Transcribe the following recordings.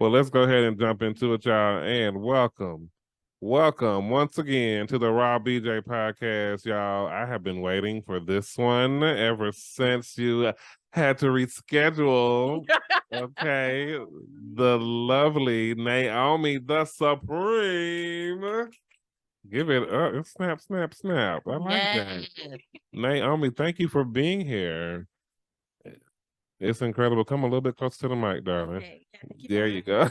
Well, let's go ahead and jump into it, y'all, and welcome once again to the Raw BJ podcast, y'all. I have been waiting for this one ever since you had to reschedule. Okay, the lovely NAOMI the Supreme. Give it up. Snap, snap, snap. I like that. NAOMI, thank you for being here. It's incredible. Come a little bit closer to the mic, darling. Okay. There you go.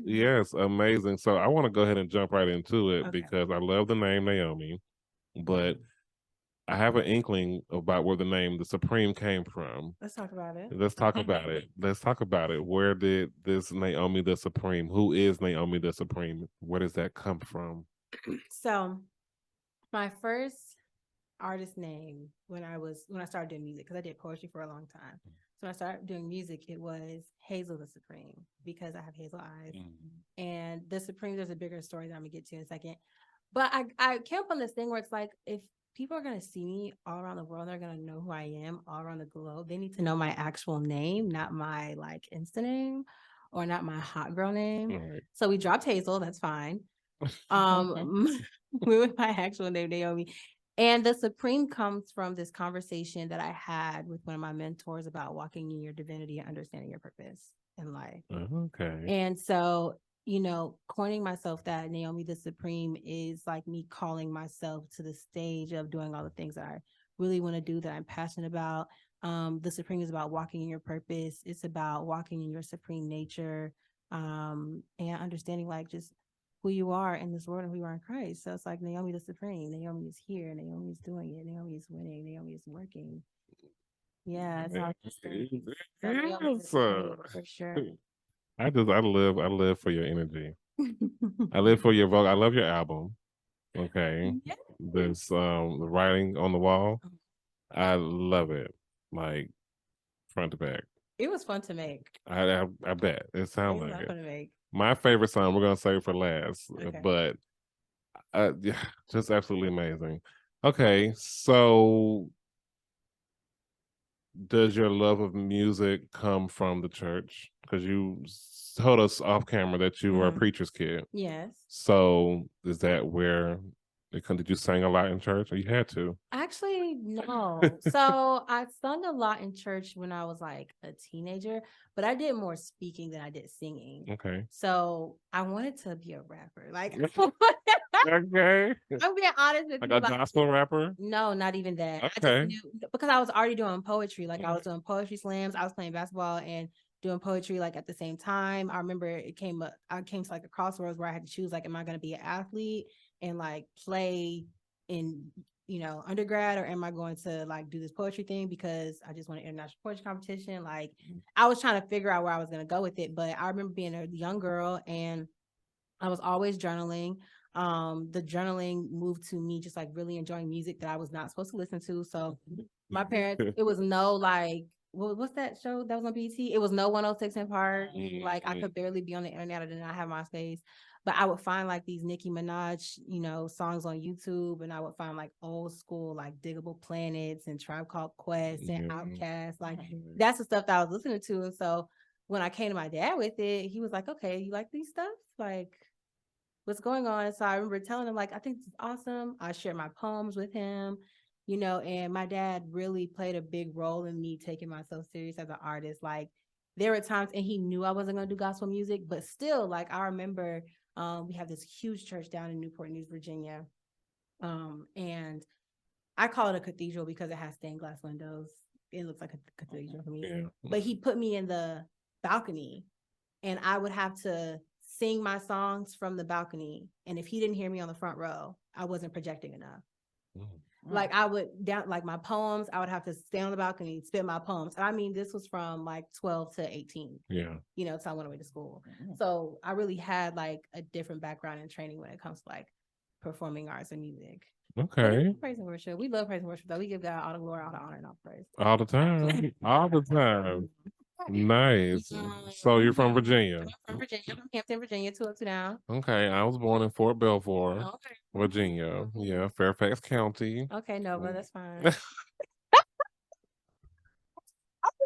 Yes, amazing. So I want to go ahead and jump right into it because I love the name NAOMI, but I have an inkling about where the name the Supreme came from. Let's talk about it. Let's talk about it. Let's talk about it. Where did this NAOMI the Supreme, who is NAOMI the Supreme, where does that come from? So my first artist name when I started doing music, because I did poetry for a long time. So when I started doing music, it was Hazel the Supreme because I have hazel eyes. And the Supreme, there's a bigger story that I'm gonna get to in a second. But I came up on this thing where it's like, if people are gonna see me all around the world, they're gonna know who I am all around the globe. They need to know my actual name, not my like Insta name or not my hot girl name. Right. So we dropped Hazel, that's fine. We went my actual name, NAOMI. And the Supreme comes from this conversation that I had with one of my mentors about walking in your divinity and understanding your purpose in life. Okay. And so, coining myself that NAOMI the Supreme is like me calling myself to the stage of doing all the things that I really want to do, that I'm passionate about. The Supreme is about walking in your purpose. It's about walking in your supreme nature, and understanding like just who you are in this world and who you are in Christ. So it's like NAOMI the Supreme. NAOMI is here. NAOMI is doing it. NAOMI is winning. NAOMI is working. Yeah, it's all for sure. I live for your energy. I live for your vote. I love your album. Okay. Yeah. This the writing on the wall. I love it. Like front to back. It was fun to make. I bet. It sounds like fun to make. My favorite song we're gonna save for last, but yeah, just absolutely amazing. Okay, so does your love of music come from the church? Because you told us off camera that you were a preacher's kid. Yes. So is that where did you sing a lot in church, or you had to? Actually, no. So I sung a lot in church when I was like a teenager, but I did more speaking than I did singing. Okay. So I wanted to be a rapper. Like, okay. I'm being honest with you. Like a gospel rapper? No, not even that. Okay. I just knew, because I was already doing poetry. Like I was doing poetry slams. I was playing basketball and doing poetry like at the same time. I remember I came to like a crossroads where I had to choose, like, am I going to be an athlete and like play in undergrad, or am I going to like do this poetry thing because I just want an international poetry competition? Like I was trying to figure out where I was going to go with it. But I remember being a young girl and I was always journaling. The journaling moved to me just like really enjoying music that I was not supposed to listen to. So my parents, it was no like, what's that show that was on BT? It was no 106 in Park. Like I could barely be on the internet. I did not have MySpace. But I would find like these Nicki Minaj, songs on YouTube, and I would find like old school, like Diggable Planets and Tribe Called Quest and Outkast. Like that's the stuff that I was listening to. And so when I came to my dad with it, he was like, okay, you like these stuff? Like, what's going on? So I remember telling him, like, I think this is awesome. I shared my poems with him, and my dad really played a big role in me taking myself serious as an artist. Like, there were times, and he knew I wasn't going to do gospel music, but still, like, I remember we have this huge church down in Newport News, Virginia. And I call it a cathedral because it has stained glass windows. It looks like a cathedral to me. Yeah. But he put me in the balcony, and I would have to sing my songs from the balcony. And if he didn't hear me on the front row, I wasn't projecting enough. Like I would like my poems, I would have to stay on the balcony, spit my poems. And I mean, this was from like 12 to 18. Yeah. So I went away to school. So I really had like a different background and training when it comes to like performing arts and music. Okay. Praise and worship. We love praise and worship though. We give God all the glory, all the honor, and all the praise. All the time. All the time. Nice. So you're from Virginia? I'm from Virginia. I'm from Hampton, Virginia, 202 down. Okay, I was born in Fort Belvoir, Virginia. Yeah, Fairfax County. Okay, no, but that's fine.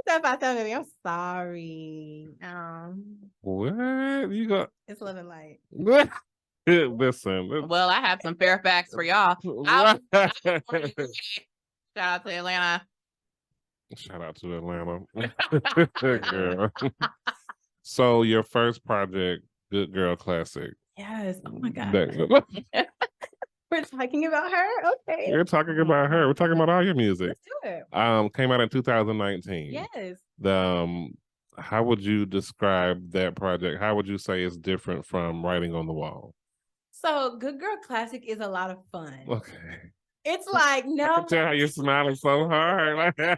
757, baby. I'm sorry. What? You got It's living light. what? Listen. Well, I have some Fairfax for y'all. What? Shout out to Atlanta. Shout out to Atlanta. Girl. So your first project, Good Girl Classic. Yes. Oh my God. We're talking about her? Okay. You're talking about her. We're talking about all your music. Let's do it. Came out in 2019. Yes. How would you describe that project? How would you say it's different from Writing on the Wall? So Good Girl Classic is a lot of fun. Okay. It's like, no. I can tell how you're smiling so hard. Good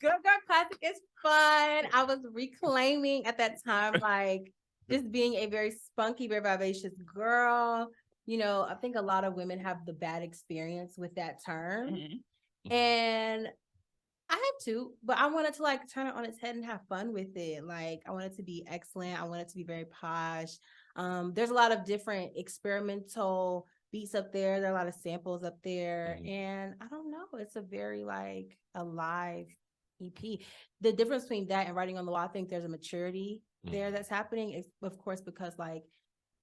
Girl Classic is fun. I was reclaiming at that time, like just being a very spunky, very vivacious girl. You know, I think a lot of women have the bad experience with that term. Mm-hmm. And I have too, but I wanted to like turn it on its head and have fun with it. Like I wanted to be excellent. I wanted to be very posh. There's a lot of different experimental beats up there. There are a lot of samples up there. Mm-hmm. And I don't know, it's a very like alive EP. The difference between that and Writing on the Wall, I think there's a maturity there that's happening. It's, of course, because like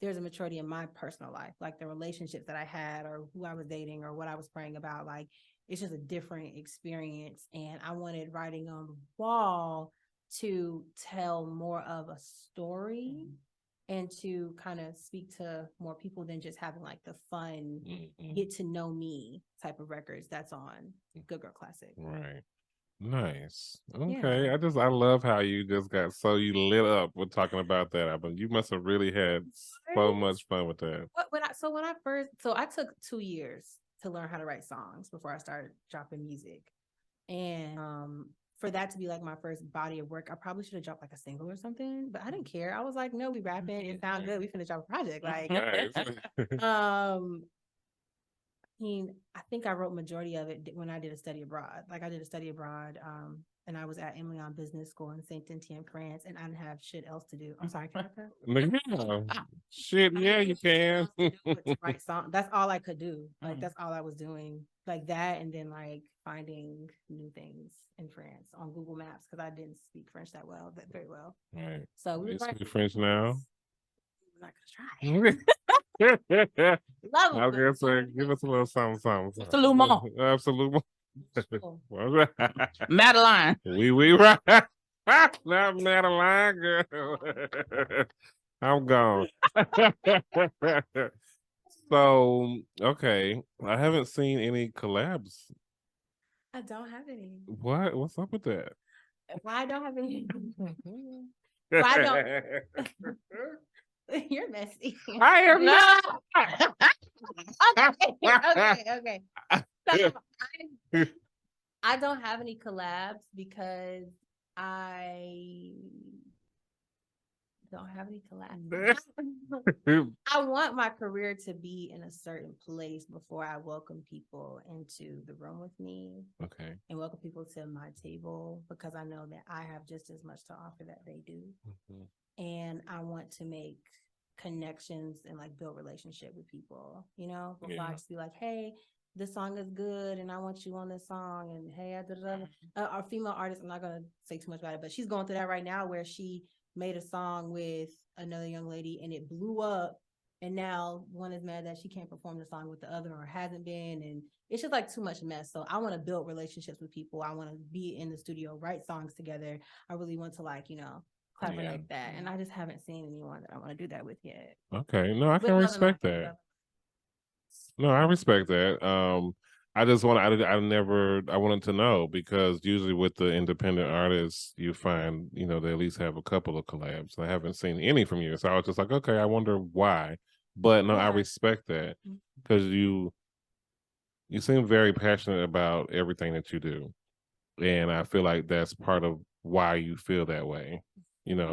there's a maturity in my personal life, like the relationships that I had or who I was dating or what I was praying about. Like it's just a different experience. And I wanted Writing on the Wall to tell more of a story and to kind of speak to more people than just having like the fun, get to know me type of records that's on Good Girl Classic. Right. Nice. Okay. Yeah. I love how you just got you lit up with talking about that album. You must have really had so much fun with that. I took 2 years to learn how to write songs before I started dropping music. And for that to be like my first body of work, I probably should have dropped like a single or something, but I didn't care. I was like, no, we rapping, it sounds good, we finna drop a project. Like I think I wrote majority of it when I did a study abroad. Like I did a study abroad, and I was at Emily on Business School in Saint Etienne, France, and I didn't have shit else to do. I'm sorry, can I Shit, yeah, you can. Write song. That's all I could do. Like that's all I was doing. Like that, and then like finding new things in France on Google Maps because I didn't speak French very well. Right. So you speak French now. I'm not gonna try. Love I was gonna say, give us a little something. Absolument. Absolument. Madeline. We right. Not Madeline, girl. I'm gone. So, okay. I haven't seen any collabs. I don't have any. What? What's up with that? Why I don't have any? Why I don't? You're messy. I am not. Okay. So I don't have any collabs because I don't have any collabs. I want my career to be in a certain place before I welcome people into the room with me. Okay. And welcome people to my table because I know that I have just as much to offer that they do. Mm-hmm. And I want to make connections and like build relationship with people, you know, before I just be like, hey, this song is good and I want you on this song. And hey, our female artist, I'm not going to say too much about it, but she's going through that right now where she made a song with another young lady and it blew up. And now one is mad that she can't perform the song with the other or hasn't been. And it's just like too much mess. So I want to build relationships with people. I want to be in the studio, write songs together. I really want to like, you know, like that, and I just haven't seen anyone that I want to do that with yet. Okay, no, I can respect that. No, I respect that. I just want I wanted to know because usually with the independent artists, you find they at least have a couple of collabs. I haven't seen any from you, so I was just like, okay, I wonder why. But no, I respect that because you seem very passionate about everything that you do, and I feel like that's part of why you feel that way.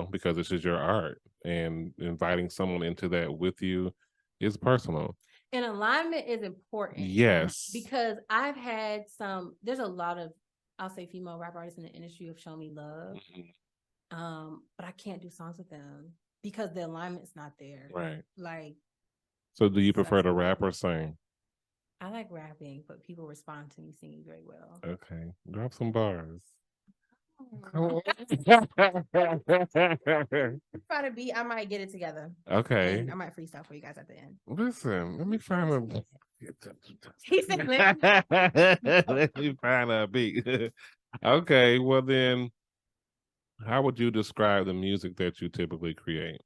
Because this is your art and inviting someone into that with you is personal. And alignment is important. Yes. Because I've had there's a lot of, I'll say female rap artists in the industry have shown me love. Mm-hmm. But I can't do songs with them because the alignment's not there. Right. Like. So do you prefer to rap or sing? I like rapping, but people respond to me singing very well. Okay. Drop some bars. Try to be. I might get it together. Okay. And I might freestyle for you guys at the end. Listen, let me find a. He said, Let me find a beat. Okay, well then, how would you describe the music that you typically create?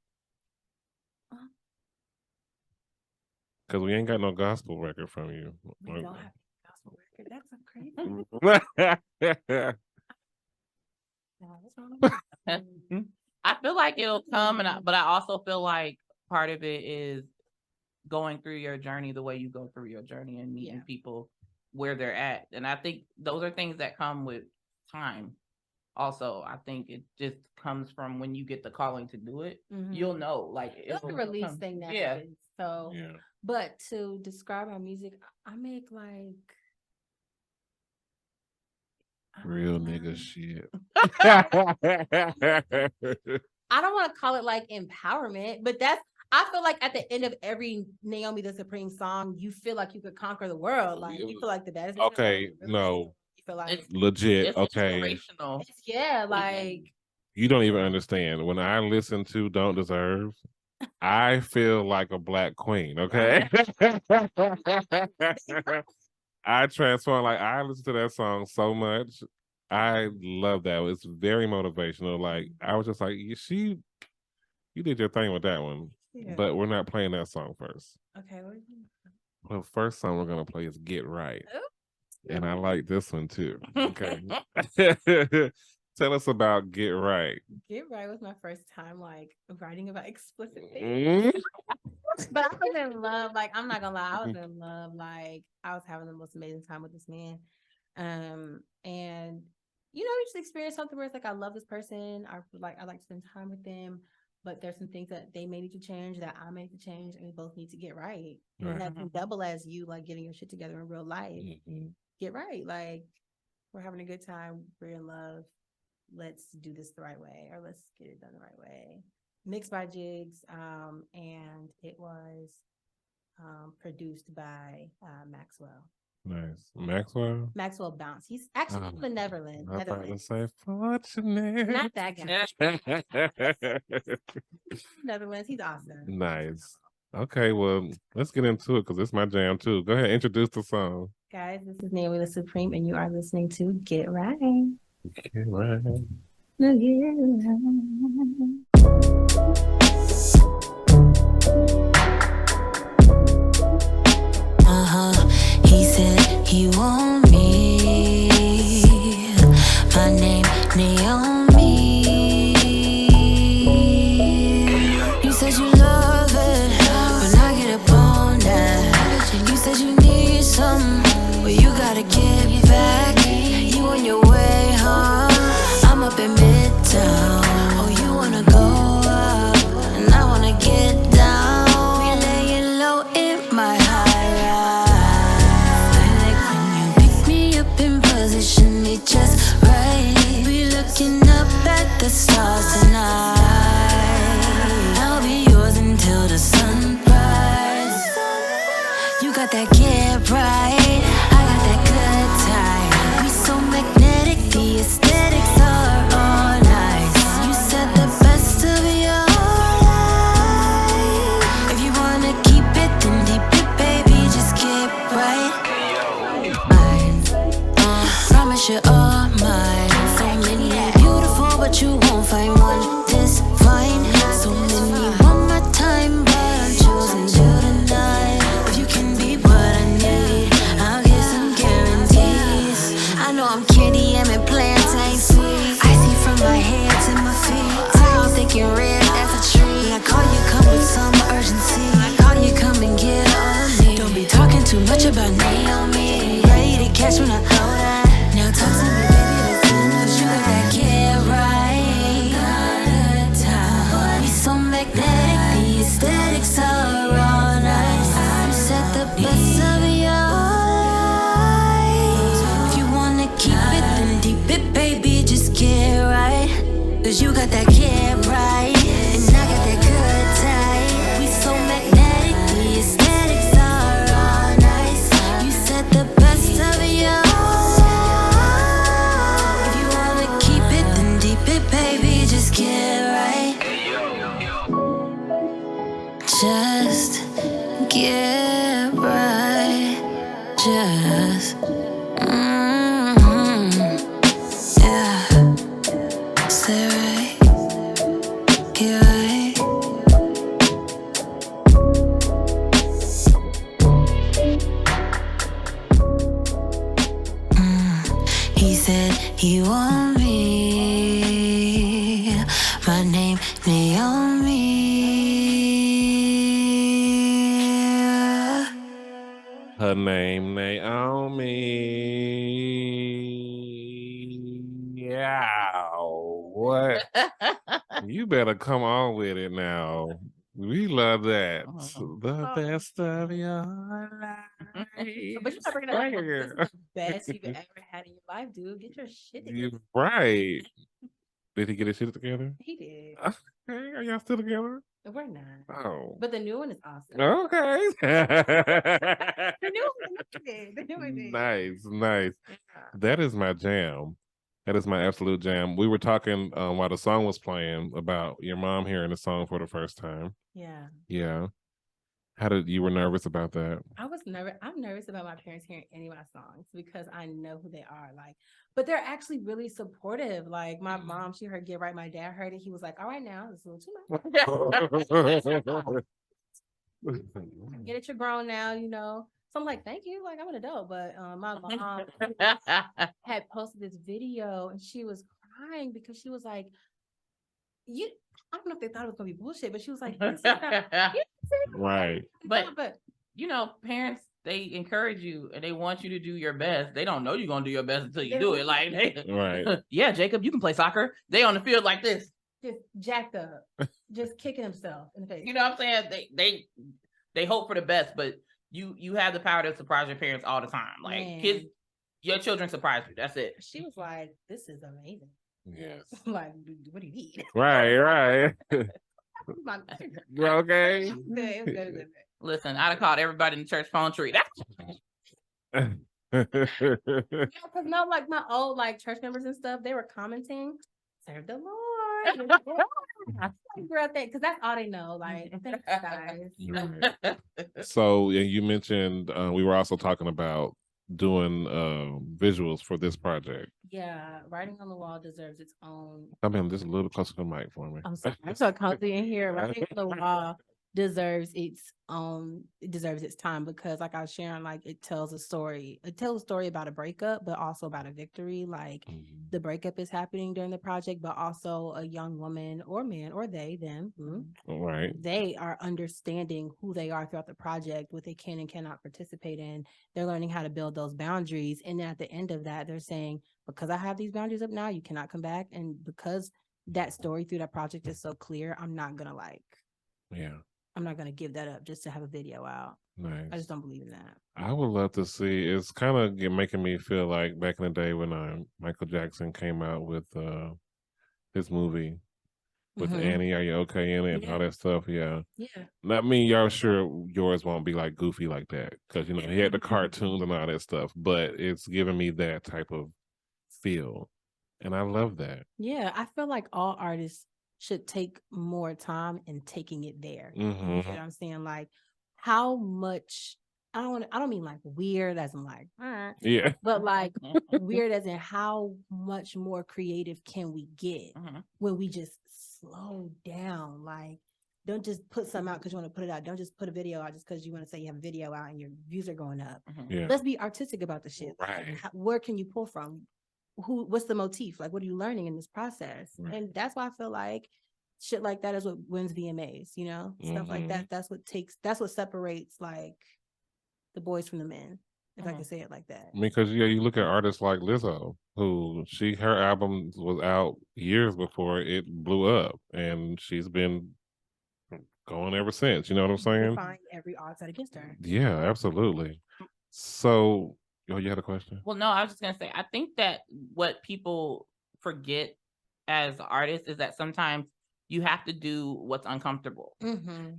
Because we ain't got no gospel record from you. We don't have a gospel record. That's so crazy. I feel like it'll come, but I also feel like part of it is going through your journey the way you go through your journey and meeting people where they're at. And I think those are things that come with time. Also, I think it just comes from when you get the calling to do it. You'll know, like it's a release thing that happens. So, but to describe my music, I make like real nigga shit. I don't want to call it like empowerment, but I feel like at the end of every NAOMI the Supreme song, you feel like you could conquer the world. Like you feel like the baddest. Okay, no. You feel like it's legit. It's okay. Inspirational. Like you don't even understand. When I listen to Don't Deserve, I feel like a black queen, okay? I transform, like I listen to that song so much. I love that. It's very motivational. Like I was just like, you did your thing with that one. But we're not playing that song first. Okay. Well, first song we're gonna play is Get Right. And I like this one too. Okay. Tell us about Get Right. Get Right was my first time like writing about explicit things. But I was in love. Like, I'm not gonna lie, I was in love. Like, I was having the most amazing time with this man. And you know, you just experience something where it's like, I love this person. I like to spend time with them. But there's some things that they may need to change, that I may need to change, and we both need to get right. And that can double as you like getting your shit together in real life. Get right. Like, we're having a good time. We're in love. Let's do this the right way, or let's get it done the right way. Mixed by Jigs, and it was produced by Maxwell. Nice. Maxwell Bounce. He's actually from the Netherlands. I thought to say fortunate. Not that guy. Netherlands. He's awesome. Nice. Okay, well, let's get into it because it's my jam too. Go ahead, introduce the song. Guys, this is NAOMI the Supreme, and you are listening to Get Right. Get Right. He said he want me. My name Naomi. You said you love it when I get up on that. You said you need something, but you gotta get back. You on your way home, I'm up in Midtown. Oh, you wanna go up, and I wanna get down. We laying low in my high rise. Like when you pick me up in position, it just right. We looking up at the stars tonight. I'll be yours until the sunrise. You got that get right, I got that good time. We so magnetic, the aesthetics are all nice. You said the best of your life. If you wanna keep it, then deep it, baby, just get right. Promise you're all mine. So many beautiful, but you won't find one this fine. So many want my time, but I'm choosing you tonight. If you can be what I need, I'll get some guarantees. I know I'm candy, I'm in plantain sweet. I see from my head to my feet. I'm thinking red, that's a tree. I call you, come with some urgency. I call you, come and get on me. Don't be talking too much about Naomi. Ready to catch when I throw that. Now talk to me gorgeous. Yeah. Stay right here. He said he want me. My name NAOMI. Her name Naomi. Yeah. What? You better come on with it now. We love that. The best of your life. But you're not bringing up this is the best you've ever had in your life, dude. Get your shit together. You're right. Did he get his shit together? He did. Okay, are y'all still together? We're not. Oh. But the new one is awesome. Okay. The new one did. The new one did. Nice, nice. Yeah. That is my jam. That is my absolute jam. We were talking while the song was playing about your mom hearing the song for the first time. Yeah. Yeah. How did you were nervous about that? I was nervous. I'm nervous about my parents hearing any of my songs because I know who they are. Like, but they're actually really supportive. Like my mom, she heard Get Right. My dad heard it. He was like, all right, now it's a little too much. Get it, you're grown now, you know. So I'm like, thank you. Like I'm an adult. But my mom had posted this video and she was crying because she was like, I don't know if they thought it was gonna be bullshit, but she was like, Right. But you know, parents, they encourage you and they want you to do your best. They don't know you're gonna do your best until you do it. Like, Right. Yeah, Jacob, you can play soccer. They on the field like this, just jacked up, just kicking himself in the face. you know what I'm saying? They hope for the best, but you have the power to surprise your parents all the time. Like Man. kids, your children surprise you. That's it. She was like, this is amazing. Yes. Like, what do you need? Right. My- You okay? It was good, it was good, it was good. Listen, I'd have called everybody in the church phone tree. Yeah, because no, like my old like church members and stuff, they were commenting, serve the Lord. Girl, because that's all they know. Like, thanks, guys. So you mentioned we were also talking about doing visuals for this project. Yeah, writing on the wall deserves its own. Come in just a little closer to the mic for me. I'm sorry, I'm so cozy in here. Writing on the wall deserves its own. It deserves its time because, like I was sharing, like it tells a story. It tells a story about a breakup, but also about a victory. Like the breakup is happening during the project, but also a young woman or man or them. Right. They are understanding who they are throughout the project, what they can and cannot participate in. They're learning how to build those boundaries. And then at the end of that, they're saying, because I have these boundaries up now, you cannot come back. And because that story through that project is so clear, I'm not going to give that up just to have a video out. Nice. I just don't believe in that. I would love to see. It's kind of making me feel like back in the day when Michael Jackson came out with his movie with Annie, Are You Okay in it, and all that stuff. Yeah. I mean, y'all sure yours won't be like goofy like that because you know he had the cartoons and all that stuff, but it's giving me that type of feel, and I love that. Yeah, I feel like all artists should take more time in taking it there. You know what I'm saying? Like how much I don't mean like weird as in like yeah, but like weird as in how much more creative can we get when we just slow down? Like don't just put something out because you want to put it out. Don't just put a video out just because you want to say you have a video out and your views are going up. Yeah. Let's be artistic about the shit. Right. Where can you pull from? What's the motif? Like, what are you learning in this process? Right. And that's why I feel like shit like that is what wins VMAs, you know, stuff like that. That's what separates like the boys from the men, if I can say it like that. Because you look at artists like Lizzo, who her album was out years before it blew up, and she's been going ever since. You know what I'm saying? Find every odds out against her. Yeah, absolutely. So, you had a question? Well, no, I was just gonna say, I think that what people forget as artists is that sometimes you have to do what's uncomfortable.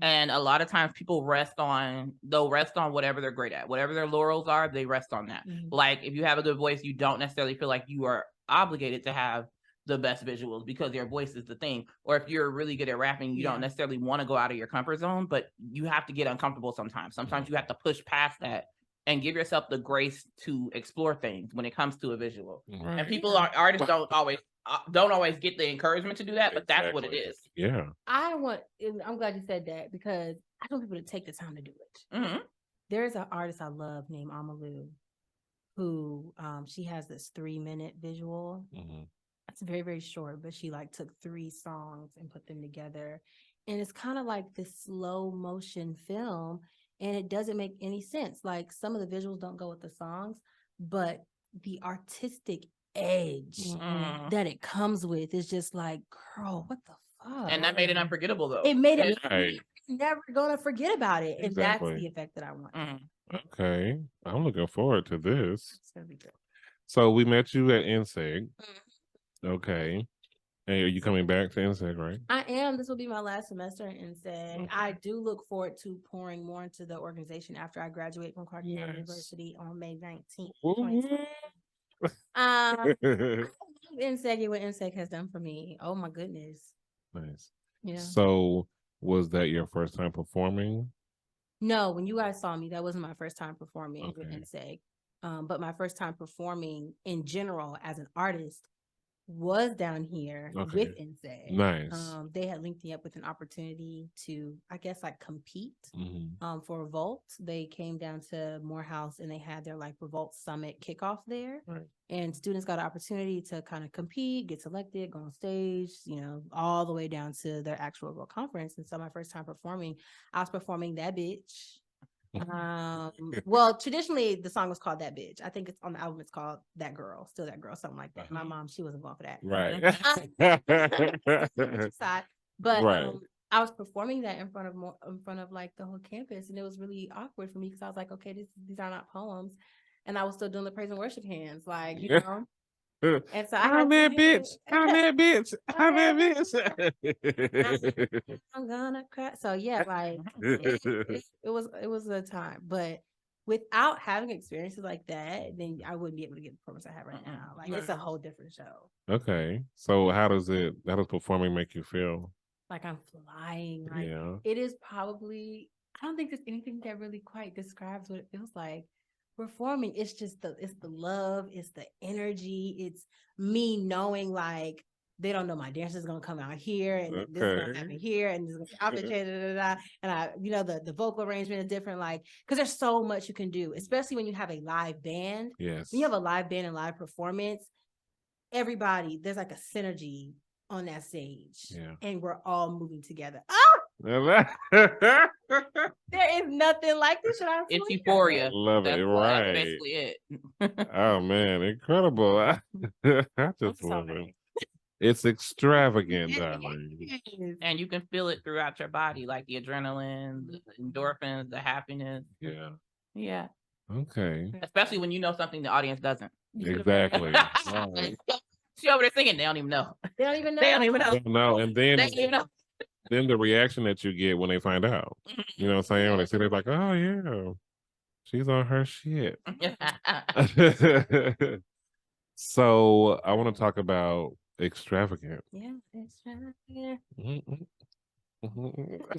And a lot of times people rest on whatever they're great at, whatever their laurels are, they rest on that. Like if you have a good voice, you don't necessarily feel like you are obligated to have the best visuals because your voice is the thing. Or if you're really good at rapping, you don't necessarily want to go out of your comfort zone, but you have to get uncomfortable sometimes. Sometimes you have to push past that and give yourself the grace to explore things when it comes to a visual. Right. And artists don't always get the encouragement to do that, but that's what it is. Yeah. I'm glad you said that because I want people to take the time to do it. Mm-hmm. There's an artist I love named Amalu who she has this 3-minute visual. Mm-hmm. It's very, very short, but she like took 3 songs and put them together. And it's kind of like this slow motion film, and it doesn't make any sense. Like some of the visuals don't go with the songs, but the artistic edge that it comes with is just like, girl, what the fuck? And that made it unforgettable though. It made it Right. never gonna forget about it. And that's Exactly. the effect that I want. Okay. I'm looking forward to this. It's gonna be good. So we met you at NCEG. Okay. And are you coming back to NCEG, right? I am. This will be my last semester in NCEG. Okay. I do look forward to pouring more into the organization after I graduate from Clark County University on May 19th. NCEG, what NCEG has done for me. Oh my goodness. Nice. Yeah. So was that your first time performing? No, when you guys saw me, that wasn't my first time performing with Okay. NCEG. But my first time performing in general as an artist was down here with NCEG. Nice. They had linked me up with an opportunity to, I guess, like compete Mm-hmm. for Revolt. They came down to Morehouse and they had their like Revolt Summit kickoff there. Right. And students got an opportunity to kind of compete, get selected, go on stage, all the way down to their actual Revolt conference. And so my first time performing, I was performing That Bitch. Well, traditionally the song was called That Bitch. I think it's on the album, it's called That Girl, Still That Girl, something like that. My mom, she wasn't going for that. Right. But Right. I was performing that in front of like the whole campus, and it was really awkward for me because I was like, okay, these are not poems, and I was still doing the praise and worship hands, like And so I'm that bitch. I'm that bitch. I'm that bitch. I'm gonna cry. So yeah, like it was a time, but without having experiences like that, then I wouldn't be able to get the performance I have right now. Like it's a whole different show. Okay. So how does performing make you feel? Like I'm flying. Like Yeah. it is probably, I don't think there's anything that really quite describes what it feels like. Performing, it's just the love, it's the energy, it's me knowing like they don't know my dancer's gonna come out here and this is gonna happen here and this is gonna be and I the vocal arrangement is different, like because there's so much you can do, especially when you have a live band. Yes. When you have a live band and live performance, everybody, there's like a synergy on that stage. Yeah. And we're all moving together. There There is nothing like this. It's euphoria. Love it, right? That's basically it. Oh man, incredible! I just love it. It's extravagant, darling. And you can feel it throughout your body, like the adrenaline, the endorphins, the happiness. Yeah. Yeah. Okay. Especially when you know something the audience doesn't. Exactly. Right. She over there singing, they don't even know. They don't even know. They don't even know. No, and then They don't even know. then the reaction that you get when they find out. You know what I'm saying? When they see, they're like, oh yeah, she's on her shit. So I want to talk about extravagant. Yeah, extravagant. Mhm.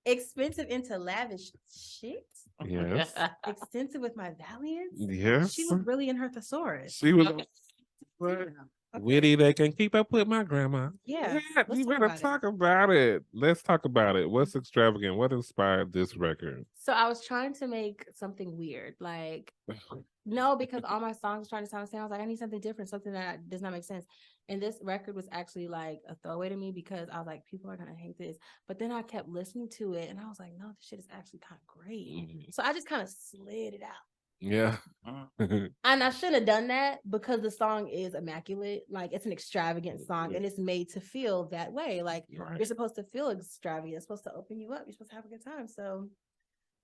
Expensive into lavish shit. Yes. Extensive with my valiance. Yes. She was really in her thesaurus. She was Okay. witty. They can keep up with my grandma. Yeah. You better talk about it. Let's talk about it. What's extravagant? What inspired this record? So I was trying to make something weird, like no, because all my songs were trying to sound the same. I was like, I need something different, something that does not make sense. And this record was actually like a throwaway to me because I was like, people are gonna hate this. But then I kept listening to it, and I was like, no, this shit is actually kind of great. So I just kind of slid it out. Yeah. And I shouldn't have done that because the song is immaculate. Like it's an extravagant song and it's made to feel that way. Like you're supposed to feel extravagant. It's supposed to open you up. You're supposed to have a good time. So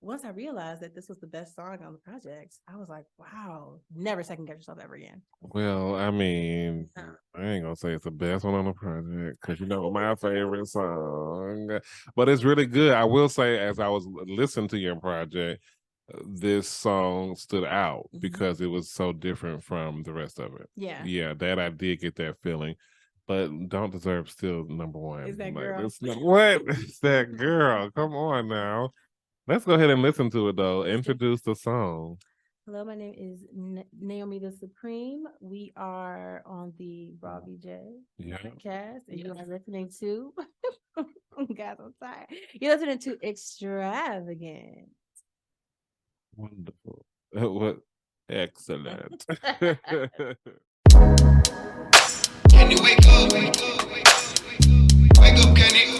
once I realized that this was the best song on the project, I was like, wow, never second guess yourself ever again. Well, I mean, I ain't gonna say it's the best one on the project because my favorite song, but it's really good. I will say, as I was listening to your project, this song stood out because it was so different from the rest of it. Yeah, that I did get that feeling. But Don't Deserve still number one. Is that girl? What? It's that girl. Come on now. Let's go ahead and listen to it though. Introduce the song. Hello, my name is Naomi the Supreme. We are on the Raw BJ podcast, and you are listening to. Guys, I'm sorry. You're listening to Extravagant. Wonderful. What? Excellent. Can you wake up? Wake up, wake up. Wake up, can you?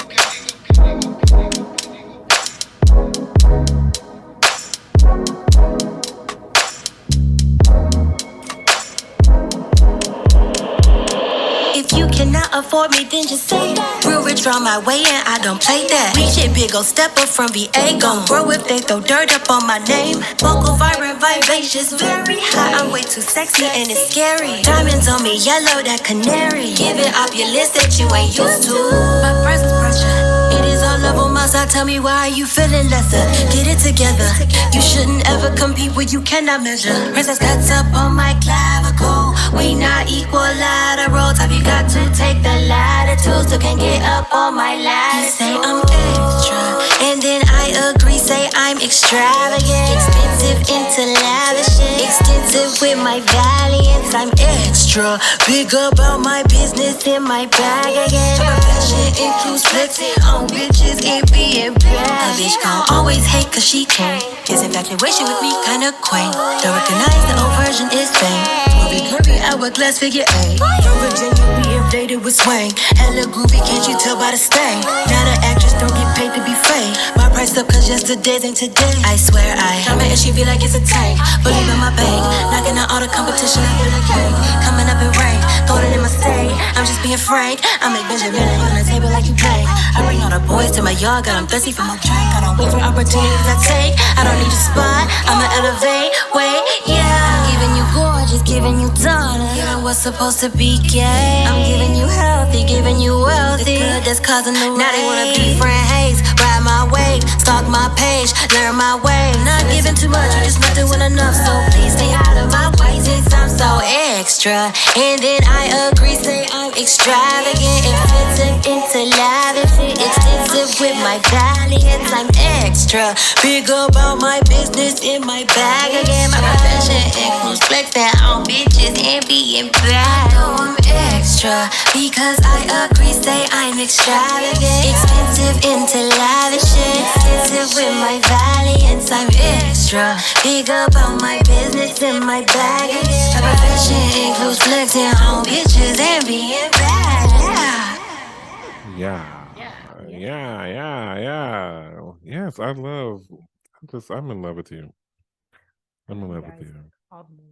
If you cannot afford me, then just say that. Real rich on my way and I don't play that. Reach it, big ol' step up from VA. Gon' grow if they throw dirt up on my name. Vocal vibrant, vivacious, very high. I'm way too sexy and it's scary. Diamonds on me, yellow, that canary. Giving up your list that you ain't used to. My presence pressure. It is all level muscle. Tell me why you feeling lesser. Get it together. You shouldn't ever compete where you cannot measure. Princess cuts up on my clavicle. We not equilateral. Type you got to take the latitude, so can't get up on my ladder. You say I'm extra, and then I agree. Say I'm extravagant, expensive into lavishing, extensive with my valiance. I'm extra, big about my business in my bag again. My fashion includes flexing on bitches and being bad. A bitch gon' always hate 'cause she can't. His infatuation with me kinda quaint. Don't recognize the old version is fame. Movie curvy, hourglass figure eight. From Virginia, we invaded with swing. Hella groovy, can't you tell by the stain? Not an actress, don't get paid to be fake. My price up 'cause yesterday's ain't today. I swear I I'm an SUV like it's a tank. Believe in my bank, knocking out all the competition. I feel like hey, coming up in rank, golden in my state. I'm just being frank. I make Benjamin on the table like you play. I bring all the boys to my yard, got 'em thirsty for my drink. I don't wait for opportunities I take. I don't need your spot, I'ma elevate. Wait, yeah. Giving you gorgeous, giving you dollar. Giving what's supposed to be gay. I'm giving you healthy, giving you wealthy. The good that's causing the rain. Now they wanna be friend haze. Ride my wave, stalk my page, learn my way. Not giving too much, you're just not doing enough. So please stay out of my way since I'm so extra. And then I agree, say I'm extravagant, expensive into lavish, extensive with my valiance. I'm extra, big about my business in my bag again. My profession includes flexing on bitches and being bad. I know I'm extra because I agree, say I'm extravagant, expensive into lavishing, extensive with my valiance. I'm extra, big about my business in my bag again. My profession includes flexing on bitches and being bad. Yeah. Yes, I love. I'm in love with you. I'm in love with you. All the more.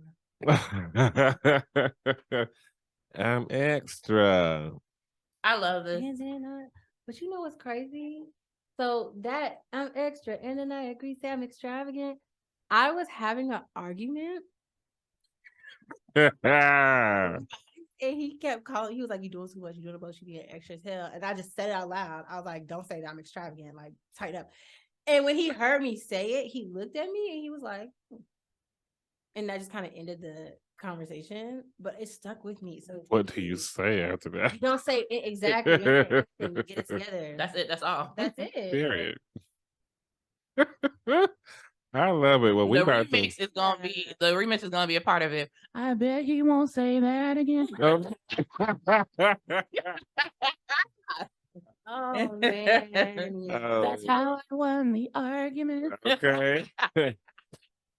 I'm extra. I love this. And then, but you know what's crazy? So that I'm extra, and then I agree, say I'm extravagant. I was having an argument, and he kept calling. He was like, "You doing too much. You doing the most. You being extra as hell." And I just said it out loud. I was like, "Don't say that I'm extravagant. Like, tighten up." And when he heard me say it, he looked at me and he was like, and that just kind of ended the conversation. But it stuck with me. So What do you say after that? you don't say it exactly. You don't say anything, get it together. That's it. That's all. That's it. Period. I love it. Well, we the about remix to. is gonna be the remix is gonna be a part of it. I bet he won't say that again. Oh man. That's how I won the argument. Okay.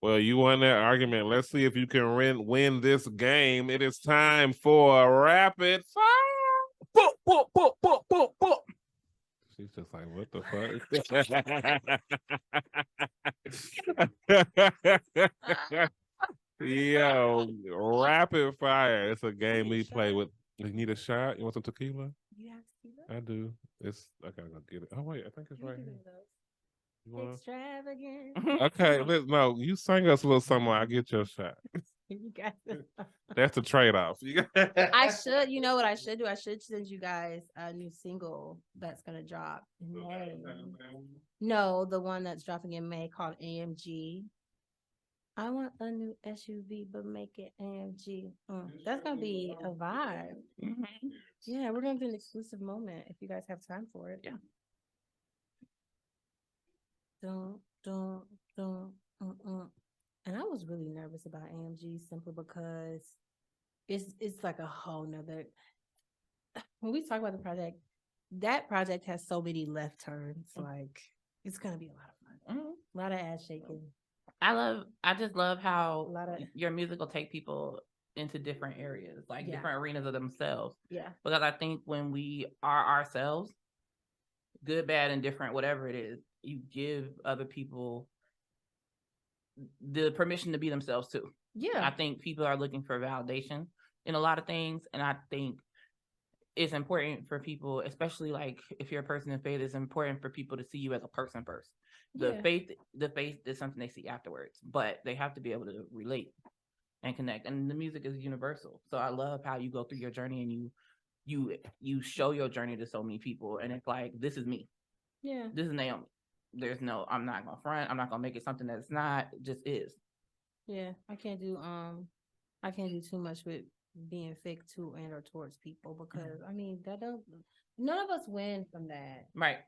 Well, you won that argument. Let's see if you can win this game. It is time for rapid fire. Boop, boop, boop, boop, boop, boop. She's just like, what the fuck? Yo, rapid fire. It's a game we play with. You need a shot? You want some tequila? You have tequila? I do. I gotta go get it. Oh wait, I think it's right here. You wanna? Extravagant. Okay, no, you sing us a little something. I'll get your shot. You got this. That's the trade-off. I should, you know what I should do? I should send you guys a new single that's gonna drop in May. No, the one that's dropping in May called AMG. I want a new SUV, but make it AMG. That's gonna be a vibe. Mm-hmm. Yeah, we're gonna do an exclusive moment if you guys have time for it. Yeah. Don't dun, dun, and I was really nervous about AMG simply because it's like a whole nother. When we talk about the project, that project has so many left turns. Like it's gonna be a lot of fun, a lot of ass shaking. I just love how A lot of your music will take people into different areas, like Yeah. different arenas of themselves. yeah, Because I think when we are ourselves, good, bad, and different, whatever it is, you give other people the permission to be themselves too. yeah, I think people are looking for validation in a lot of things, and I think it's important for people, especially like if you're a person in faith, it's important for people to see you as a person first. The Yeah. faith is something they see afterwards, but they have to be able to relate and connect. And the music is universal. So I love how you go through your journey and you show your journey to so many people, and it's like, this is me. yeah. This is Naomi. There's no, I'm not gonna front. I'm not gonna make it something that's not. It just is. Yeah, I can't do too much with being fake to and or towards people because I mean none of us win from that. Right.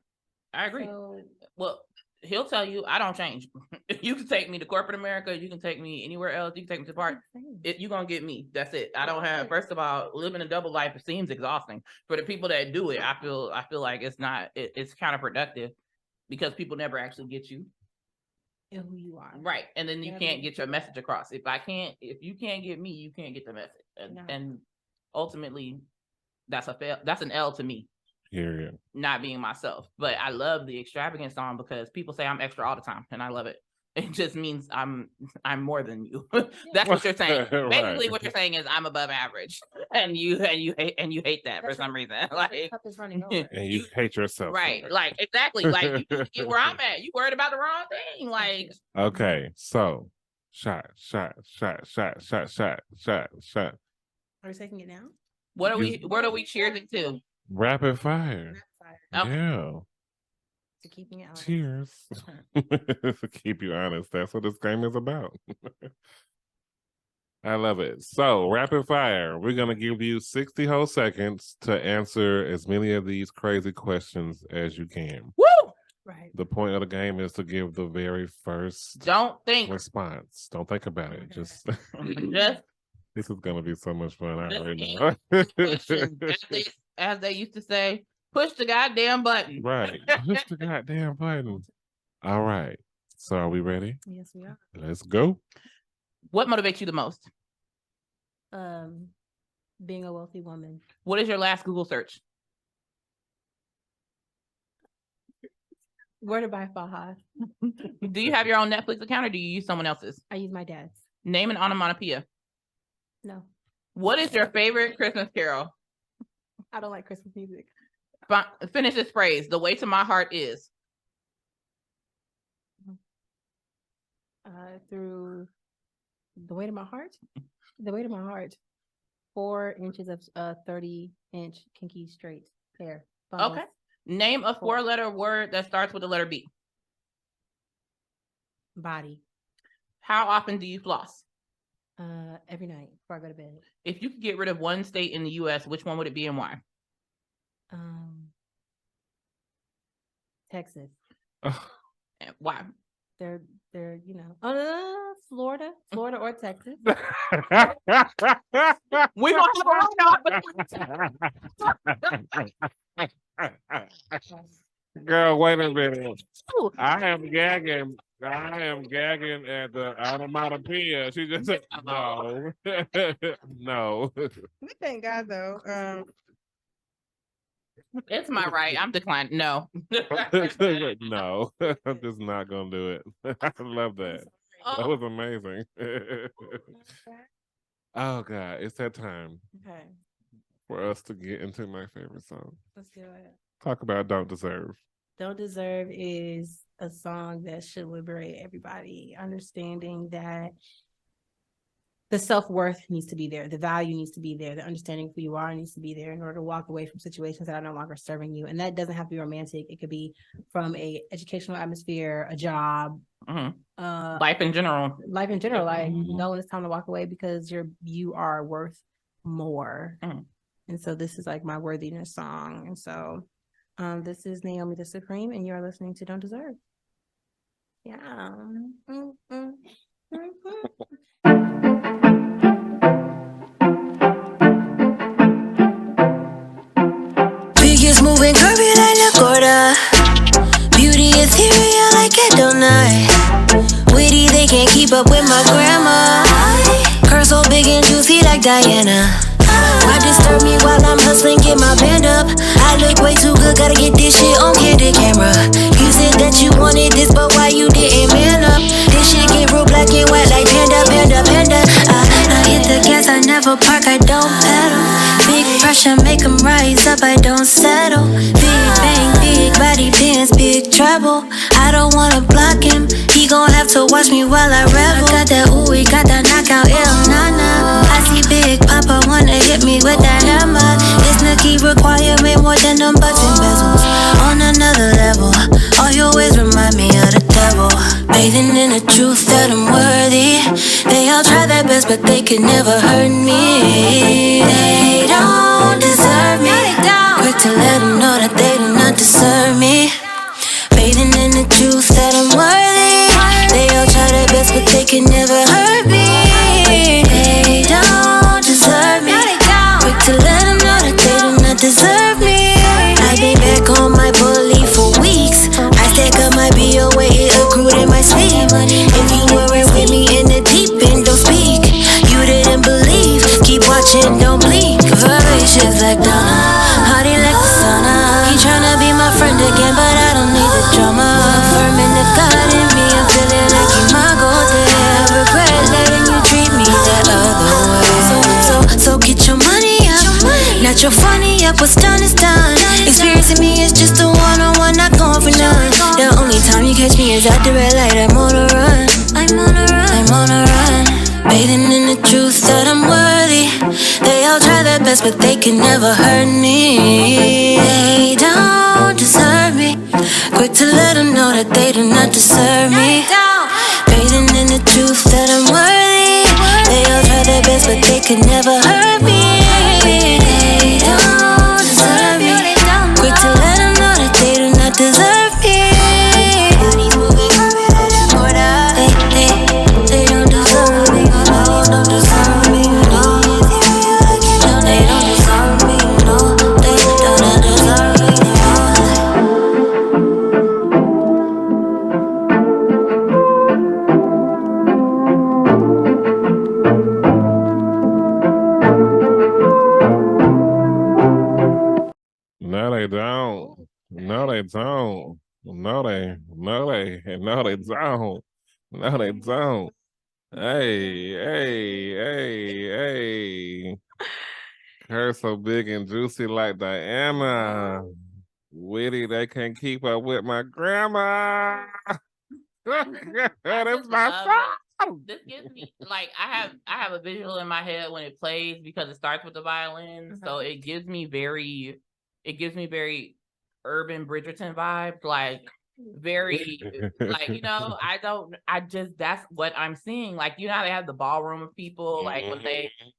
I agree. So, Well, he'll tell you, I don't change. You can take me to corporate America. You can take me anywhere else. You can take me to the park. You're going to get me. That's it. I don't have, first of all, living a double life, it seems exhausting. For the people that do it, I feel like it's not, it's counterproductive because people never actually get you. and who you are. Right. And then you Yeah, can't but- get your message across. If you can't get me, you can't get the message. No. And ultimately, that's an L to me. Period. Not being myself. But I love the extravagant song because people say I'm extra all the time, and I love it. It just means I'm more than you. That's what you're saying. Right. Basically, what you're saying is I'm above average, and you hate that for That's some right. reason. The Like, cup is running over. And you hate yourself. right? for it. Like exactly. Like you need to get where I'm at. You worried about the wrong thing. Like Okay, so shot. Are we taking it now? what are we cheering to? Rapid fire. Okay. Yeah. To keeping it honest. Cheers. To keep you honest, that's what this game is about. I love it. So, rapid fire. We're going to give you 60 whole seconds to answer as many of these crazy questions as you can. Woo! Right. The point of the game is to give the very first Don't think. response. Don't think about it. Just Just this is going to be so much fun. I Just already answer know. questions. As they used to say, push the goddamn button. Right. Push the goddamn button. All right. So, are we ready? Yes, we are. Let's go. What motivates you the most? Being a wealthy woman. What is your last Google search? Where to buy faja? Do you have your own Netflix account or do you use someone else's? I use my dad's. Name an onomatopoeia. No, What is your favorite Christmas carol? I don't like Christmas music. Finish this phrase. The way to my heart is. Through the weight of my heart. The weight of my heart. 4 inches of 30-inch kinky straight hair. Bundles. Okay. Name a 4-letter word that starts with the letter B. Body. How often do you floss? Every night before I go to bed. If you could get rid of one state in the U.S., which one would it be and why? Texas. And why? They're Florida or Texas. We're gonna have a Girl, wait a minute. I am gagging at the onomatopoeia. She just said, no. No. Thank God though. It's my right. I'm declining. No. No, I'm just not gonna do it. I love that. That was amazing. Oh God, it's that time Okay, for us to get into my favorite song. let's do it. Talk about Don't Deserve. Don't Deserve is a song that should liberate everybody, understanding that the self-worth needs to be there, the value needs to be there, the understanding of who you are needs to be there in order to walk away from situations that are no longer serving you. And that doesn't have to be romantic. It could be from a educational atmosphere, a job, Life in general. Like knowing it's time to walk away because you are worth more. And so this is like my worthiness song. And so this is Naomi the Supreme, and you are listening to Don't Deserve. Yeah. Figures moving curvy like Lakota. Beauty ethereal like a donut. Witty, they can't keep up with my grammar. Curse so big and juicy like Diana. Why disturb me while I'm hustling, get my band up? I look way too good, gotta get this shit on candid camera. You said that you wanted this, but why you didn't man up? This shit get real black and white like panda, panda, panda. I hit the gas, I never park, I don't pedal. Big pressure, make them rise up, I don't settle. Big bang, big body pants, big trouble. I don't wanna block him, he gon' have to watch me while I revel. I got that ooh, he got that knockout, ill, nah. I see Big Papa wanna hit me with that hammer. This nookie requirement more than them button bezels. On another level, all your ways remind me of the devil. Bathing in the truth that I'm worthy. They all try their best, but they can never hurt me. They don't deserve me. Quick to let them know that they do not deserve me. Bathing in the truth that I'm worthy. They all try their best, but they can never hurt me. They don't deserve me. Quick to let them know that they do not deserve me. I've been back on my bully for weeks. I stack up my BOA, it accrued in my sleep. If you weren't with me in the deep end, don't speak. You didn't believe, keep watching, don't blink. Voracious like Donna, hardy like the sauna. He tryna be my friend again, but I don't need the drama. Firm in the God in me, I'm feeling like you my gold there. I regret letting you treat me that other way. So get your money up, not your funny up. What's done is done. Experiencing me is just a one-on-one, not going for none. The only time you catch me is at the red light. I'm on a run. I'm on a run. Bathing in the truth that I'm worthy. They all try their best, but they can never hurt me. They don't deserve me. Quick to let them know that they do not deserve me. Bathing in the truth that I'm worthy. They all try their best, but they can never hurt me. They don't deserve me. Quick to let them know that they do not deserve me. Bodies moving, they don't deserve me. No, don't deserve me. No, they don't deserve me. No, they don't deserve me. No, they don't. No, they don't. No, they don't. No, they don't. Hey. Her so big and juicy like Diana. Witty, they can't keep up with my grandma. That's my song. This gives me like I have a visual in my head when it plays because it starts with the violin, so it gives me very urban Bridgerton vibes, like very like that's what I'm seeing. Like how they have the ballroom of people, like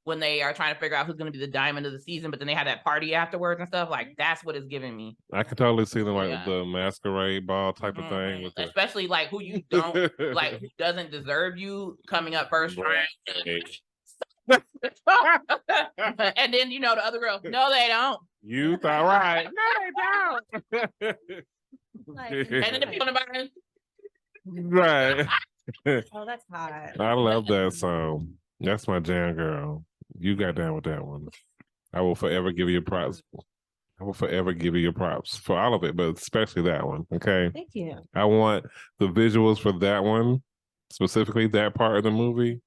when they are trying to figure out who's going to be the diamond of the season, but then they have that party afterwards and stuff. Like that's what it's giving me. I could totally see them like the masquerade ball type of thing, with especially like who you don't like, who doesn't deserve you coming up first round. And then the other girl, no, they don't. You thought right. No, they don't. And then the people in the bottom. Right. Oh, that's hot. I love that song. That's my jam, girl. You got down with that one. I will forever give you props. I will forever give you your props for all of it, but especially that one. Okay. Thank you. I want the visuals for that one, specifically that part of the movie.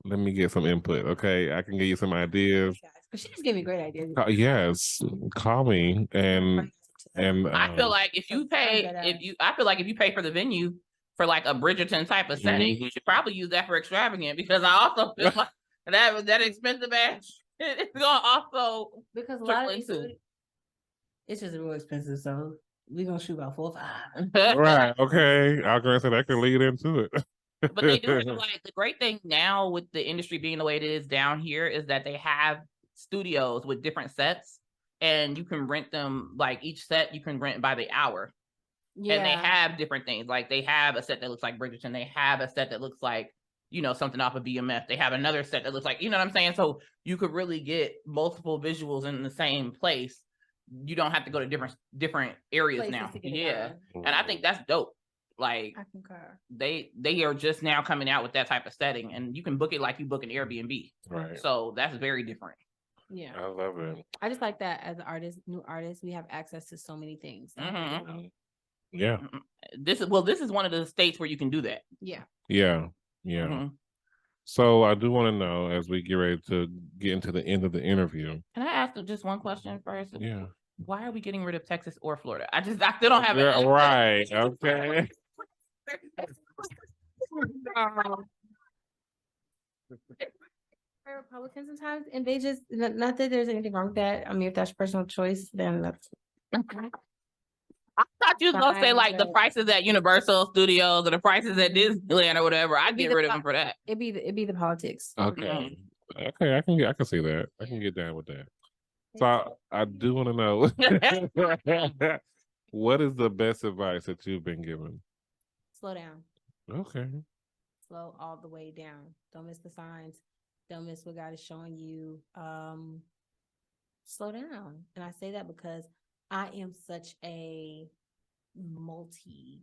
Let me get some input. Okay. I can give you some ideas. She just gave me great ideas. Yes. Call me and I feel like if you pay for the venue for like a Bridgerton type of setting, you should probably use that for extravagant, because I also feel like that expensive ass it's gonna also because a lot of these it's just real expensive, so we're gonna shoot about 4 or 5. Right. Okay. I was gonna say that could lead into it. But they do have, like, the great thing now with the industry being the way it is down here is that they have studios with different sets, and you can rent them, like each set you can rent by the hour. Yeah. And they have different things. Like they have a set that looks like Bridgerton. They have a set that looks like, you know, something off of BMF. They have another set that looks like, you know what I'm saying? So you could really get multiple visuals in the same place. You don't have to go to different areas Places now. to get it Yeah. done. And I think that's dope. Like I concur. they are just now coming out with that type of setting, and you can book it like you book an Airbnb. Right. So that's very different. Yeah. I love it. I just like that as an artist, new artist, we have access to so many things. Mhm. Yeah. This is one of the states where you can do that. Yeah. Yeah. Yeah. Mhm. So I do want to know, as we get ready to get into the end of the interview. Can I ask just one question first? Yeah. Why are we getting rid of Texas or Florida? I still don't have Yeah, an right. Okay. They're Republicans sometimes, and they just not that there's anything wrong with that. I mean, if that's your personal choice, then that's I thought you was gonna say Fine, like the but- prices at Universal Studios or the prices at Disneyland or whatever. I'd Be get the rid of po- them for that. it'd be the politics. Okay. Okay, I can see that. I can get down with that. So I do want to know what is the best advice that you've been given? Slow down. Okay. Slow all the way down. Don't miss the signs. Don't miss what God is showing you. Slow down. And I say that because I am such a multifaceted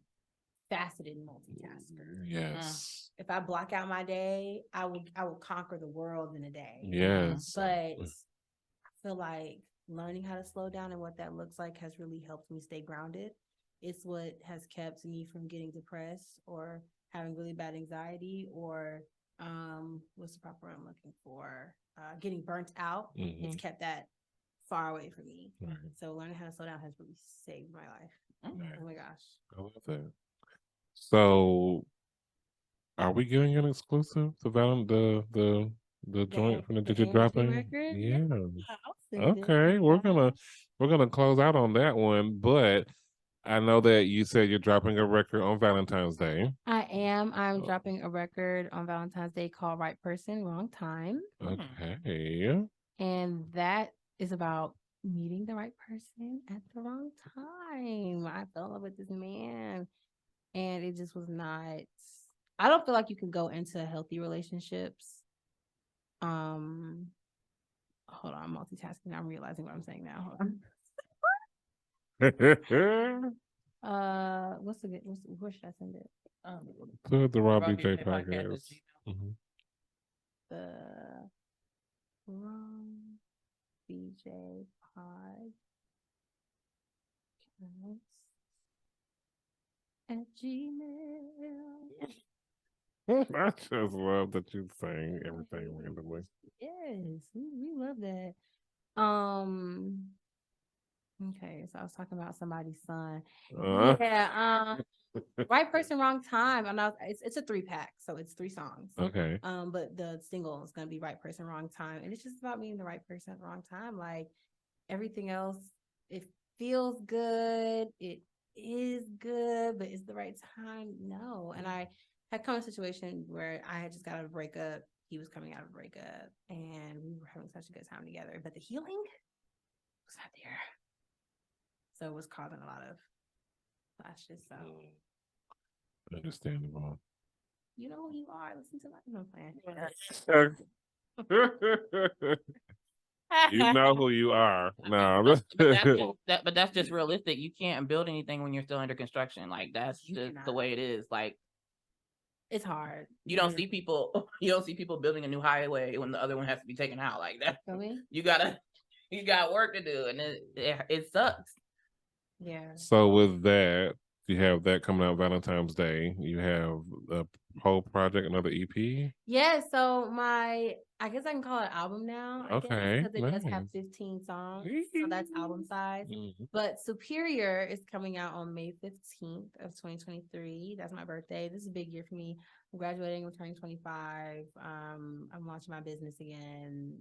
multitasker. Yes. If I block out my day, I will conquer the world in a day. Yes. But I feel like learning how to slow down and what that looks like has really helped me stay grounded. It's what has kept me from getting depressed or having really bad anxiety or what's the proper word I'm looking for? Getting burnt out. Mhm. It's kept that far away from me. Right. So learning how to slow down has really saved my life. Right. Oh my gosh. I love that. So, are we getting an exclusive to the joint from the the Digit NG Dropping? record? Yeah. I'll send it. Okay, we're gonna close out on that one, but I know that you said you're dropping a record on Valentine's Day. I am. I'm Oh. dropping a record on Valentine's Day called Right Person, Wrong Time. Okay. And that is about meeting the right person at the wrong time. I fell in love with this man and it just was not, I don't feel like you can go into healthy relationships. Hold on, I'm multitasking. I'm realizing what I'm saying now. Hold on. Where should I send it? To the Rob Rob BJ BJ podcast podcast. at Gmail. Mhm. The wrong BJ pod at Gmail. I just love that you saying everything randomly. Yes, we love that. Okay, so I was talking about somebody's son. Yeah, Right Person, Wrong Time. And it's a 3-pack, so it's 3 songs. Okay. But the single is gonna be Right Person, Wrong Time, and it's just about meeting the right person at the wrong time. Like everything else, it feels good, it is good, but is the right time? No. And I had come to a situation where I had just got out of a breakup. He was coming out of a breakup, and we were having such a good time together. But the healing was not there, so it was causing a lot of clashes. So. Understandable. You know who you are. Listen to my plan. You know who you are. No. But that's just realistic. You can't build anything when you're still under construction. Like that's You just the cannot. way it is. Like It's hard. you don't see people building a new highway when the other one has to be taken out like that. Feel me? You got work to do, and it sucks. Yeah. So with that, you have that coming out Valentine's Day. You have a whole project, another EP. Yeah. So I guess I can call it album now. Okay, Because it does have nice. 15 songs. So that's album size. Mhm. But Superior is coming out on May 15th of 2023. That's my birthday. This is a big year for me. I'm graduating. I'm turning 25. I'm launching my business again.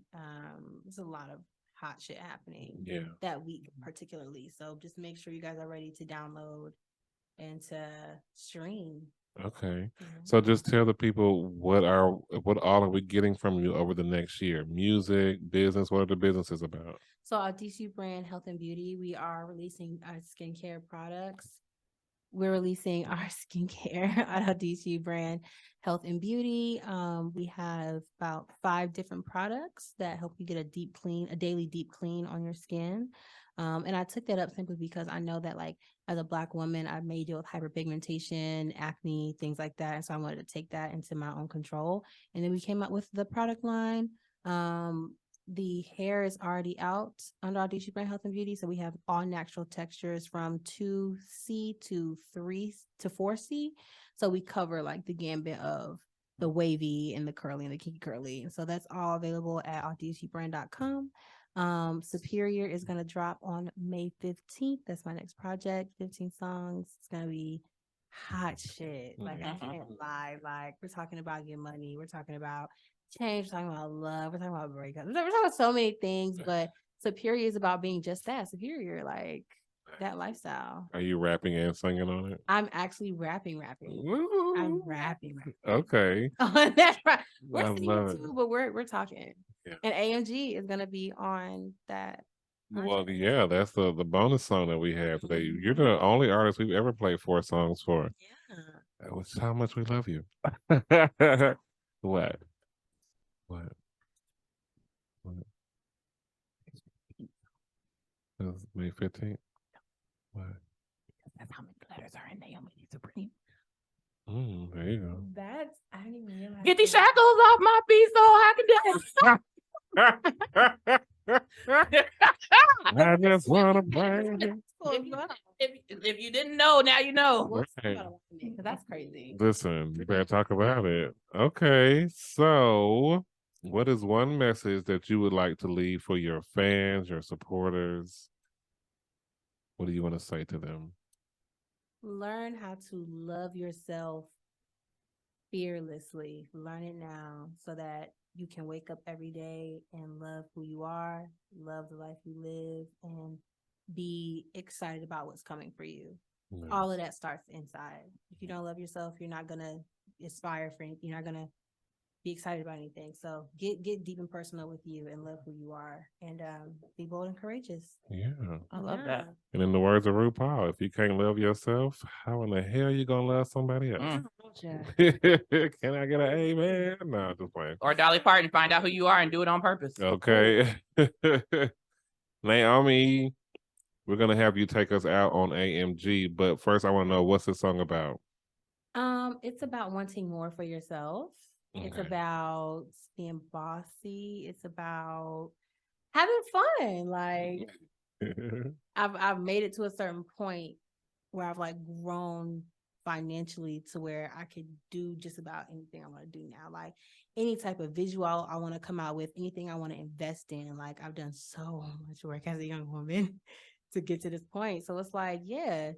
There's a lot of hot shit happening Yeah. that week particularly. So just make sure you guys are ready to download and to stream. Okay. Mhm. So just tell the people what all are we getting from you over the next year? Music, business, what are the businesses about? So our DCU brand Health and Beauty, we are releasing skincare products we're releasing our skincare out of DCU brand Health and Beauty. We have about 5 different products that help you get a daily deep clean on your skin. And I took that up simply because I know that, like, as a Black woman, I may deal with hyperpigmentation, acne, things like that. And so I wanted to take that into my own control. And then we came up with the product line. The hair is already out under our DCU brand Health and Beauty. So we have all natural textures from 2C to 3 to 4C. So we cover like the gambit of the wavy and the curly and the kinky curly. And so that's all available at dcbrand.com. Superior is going to drop on May 15th. That's my next project. 15 songs. It's going to be hot shit. Like, I can't lie. Like, we're talking about getting money. We're talking about change. We're talking about love. We're talking about breakups. We're talking about so many things, but Superior is about being just that, superior, like that lifestyle. Are you rapping and singing on it? I'm actually rapping. Woo. I'm rapping. Okay. That's right. We're I singing love too, it. but we're talking. Yeah. And AMG is gonna be on that. Well, yeah, that's the bonus song that we have today. You're the only artist we've ever played 4 songs for. Yeah. That was how much we love you. What? It was May 15th. What? That's how many letters are in NAOMI the Supreme. There you go. That's I didn't even realize. Get these shackles off my feet so I can dance. I just wanna bring you. If you didn't know, now you know. Right. That's crazy. Listen, you better talk about it. Okay, so what is one message that you would like to leave for your fans, your supporters? What do you want to say to them? Learn how to love yourself fearlessly. Learn it now so that you can wake up every day and love who you are, love the life you live, and be excited about what's coming for you. Nice. All of that starts inside. If you don't love yourself, you're not going to aspire for anything. You're not going to be excited about anything. So get deep and personal with you and love who you are, and be bold and courageous. Yeah. I love that. And in the words of RuPaul, if you can't love yourself, how in the hell you gonna love somebody else? Can I get an amen? No, just playing. Or Dolly Parton, find out who you are and do it on purpose. Okay. NAOMI, we're gonna have you take us out on AMG, but first I want to know, what's the song about? It's about wanting more for yourself. Okay. It's about being bossy. It's about having fun. Like, I've made it to a certain point where I've like grown financially to where I could do just about anything I want to do now. Like, any type of visual I want to come out with, anything I want to invest in. Like, I've done so much work as a young woman to get to this point. So it's like, yeah,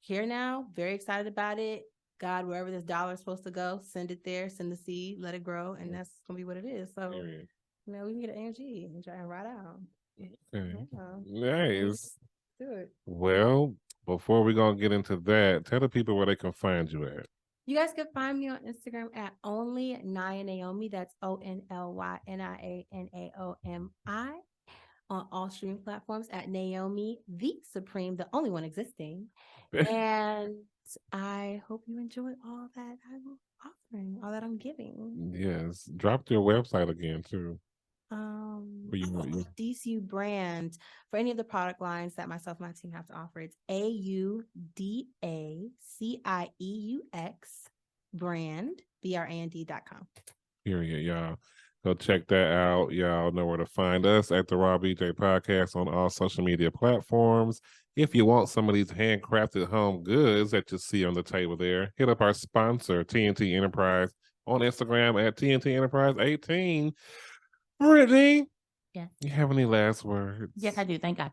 here now, very excited about it. God, wherever this dollar is supposed to go, send it there, send the seed, let it grow, and that's gonna be what it is. So, you know, we can get an AMG and try and ride out. Okay. Yeah. Nice. Do it. Well, before we gonna get into that, tell the people where they can find you at. You guys can find me on Instagram at only NAOMI. That's ONLYNIANAOMI. On all streaming platforms at NAOMI the Supreme, the only one existing. And I hope you enjoy all that I'm offering, all that I'm giving. Yes. Drop your website again too. DCU brand for any of the product lines that myself and my team have to offer. It's AUDACIEUX brand brand.com. Period, y'all. Go check that out. Y'all know where to find us at the Raw BJ Podcast on all social media platforms. If you want some of these handcrafted home goods that you see on the table there, hit up our sponsor, TNT Enterprise, on Instagram at TNT Enterprise 18. Brittany, Yes. You have any last words? Yes, I do. Thank God.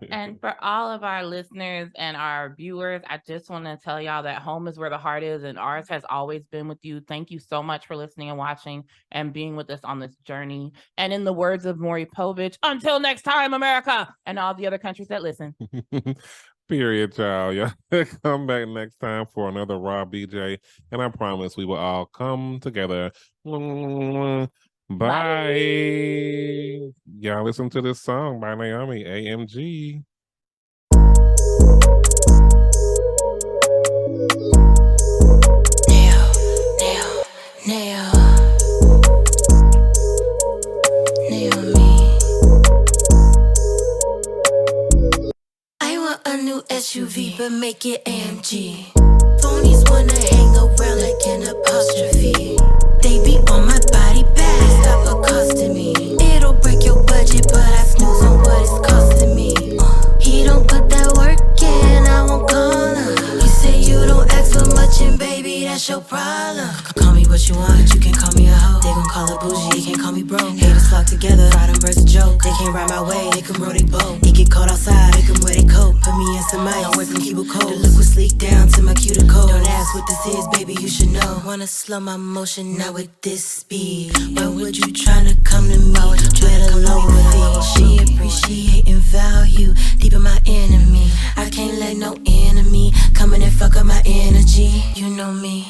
And for all of our listeners and our viewers, I just want to tell y'all that home is where the heart is, and ours has always been with you. Thank you so much for listening and watching and being with us on this journey. And in the words of Maury Povich, until next time, America, and all the other countries that listen. Period, y'all. Y'all come back next time for another Raw BJ, and I promise we will all come together. Bye. Y'all listen to this song by NAOMI, AMG. SUV, but make it AMG. Phonies wanna hang around like an apostrophe. They be on my body bag, stop accosting me. It'll break your budget, but I snooze on what it's costing me. He don't put that work in, I won't call him. You say you don't ask for much, and baby, that's your problem. Call me what you want, you can call me a hoe. They gon' call it bougie, they can't call me broke. Haters flock together, fry them birds a joke. They can't ride my way, they can roll they boat. It get cold outside, they can wear they coat. Put me in some ice, don't wait from keep it cold. The liquid sleek down to my cuticle. Don't ask what this is, baby, you should know. Wanna slow my motion, not with this speed. Why would you tryna come to me? Better lower me. She appreciating value, deep in my enemy. I can't let no enemy come in and fuck up my energy. You know me.